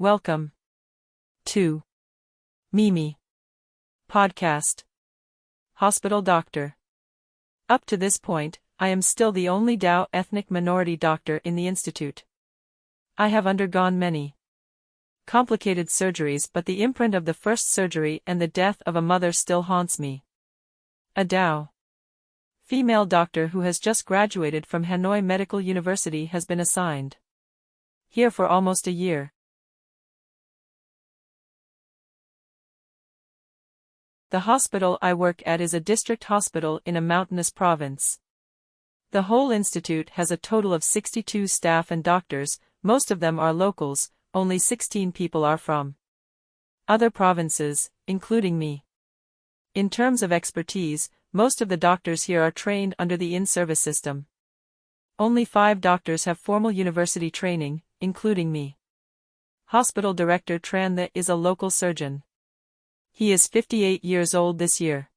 Welcome to Miemie Podcast. Hospital Doctor. Up to this point, I am still the only Dao ethnic minority doctor in the institute. I have undergone many complicated surgeries, but the imprint of the first surgery and the death of a mother still haunts me. A Dao female doctor who has just graduated from Hanoi Medical University has been assigned here for almost a year. The hospital I work at is a district hospital in a mountainous province. The whole institute has a total of 62 staff and doctors, most of them are locals, only 16 people are from other provinces, including me. In terms of expertise, most of the doctors here are trained under the in-service system. Only 5 doctors have formal university training, including me. Hospital Director Tran The is a local surgeon. He is 58 years old this year.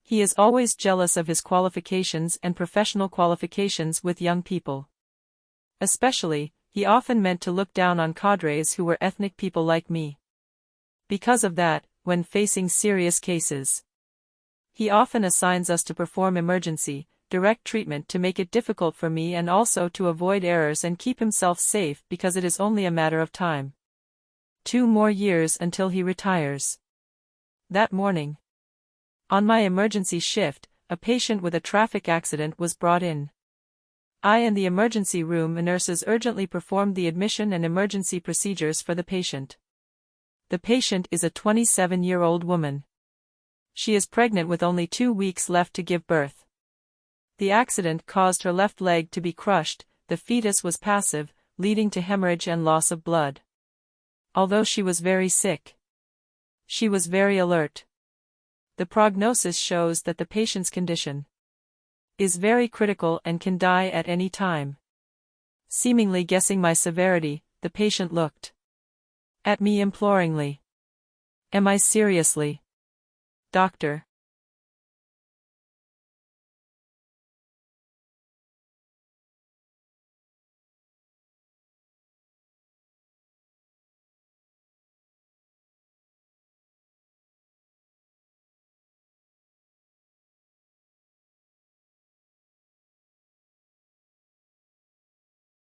He is always jealous of his qualifications and professional qualifications with young people. Especially, he often meant to look down on cadres who were ethnic people like me. Because of that, when facing serious cases, he often assigns us to perform emergency, direct treatment to make it difficult for me and also to avoid errors and keep himself safe because it is only a matter of time. 2 more years until he retires. That morning, on my emergency shift, a patient with a traffic accident was brought in. I and the emergency room nurses urgently performed the admission and emergency procedures for the patient. The patient is a 27-year-old woman. She is pregnant with only 2 weeks left to give birth. The accident caused her left leg to be crushed, the fetus was passive, leading to hemorrhage and loss of blood. Although she was very sick, she was very alert. The prognosis shows that the patient's condition is very critical and can die at any time. Seemingly guessing my severity, the patient looked at me imploringly. Am I seriously, doctor?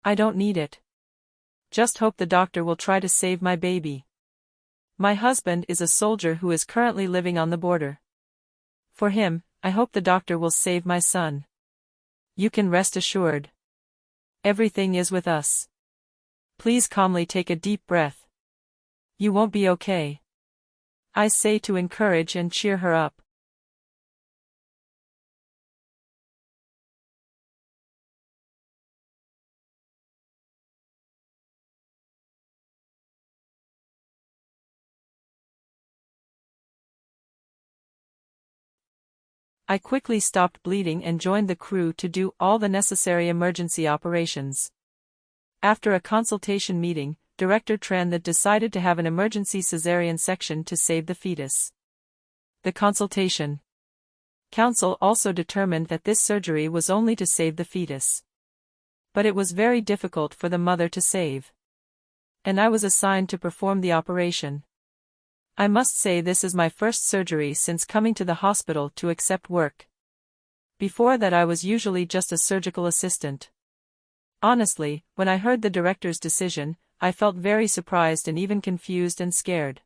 I don't need it. Just hope the doctor will try to save my baby. My husband is a soldier who is currently living on the border. For him, I hope the doctor will save my son. You can rest assured. Everything is with us. Please calmly take a deep breath. You won't be okay. I say to encourage and cheer her up. I quickly stopped bleeding and joined the crew to do all the necessary emergency operations. After a consultation meeting, Director Tran The decided to have an emergency cesarean section to save the fetus. The consultation council also determined that this surgery was only to save the fetus. But it was very difficult for the mother to save. And I was assigned to perform the operation. I must say this is my first surgery since coming to the hospital to accept work. Before that I was usually just a surgical assistant. Honestly, when I heard the director's decision, I felt very surprised and even confused and scared.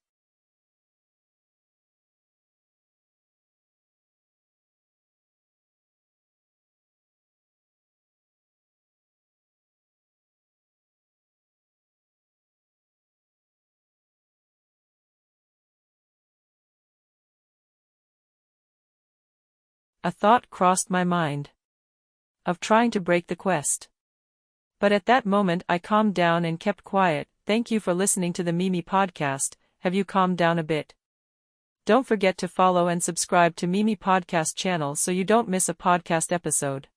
A thought crossed my mind of trying to break the quest. But at that moment I calmed down and kept quiet. Thank you for listening to the Miemie Podcast. Have you calmed down a bit? Don't forget to follow and subscribe to Miemie Podcast channel so you don't miss a podcast episode.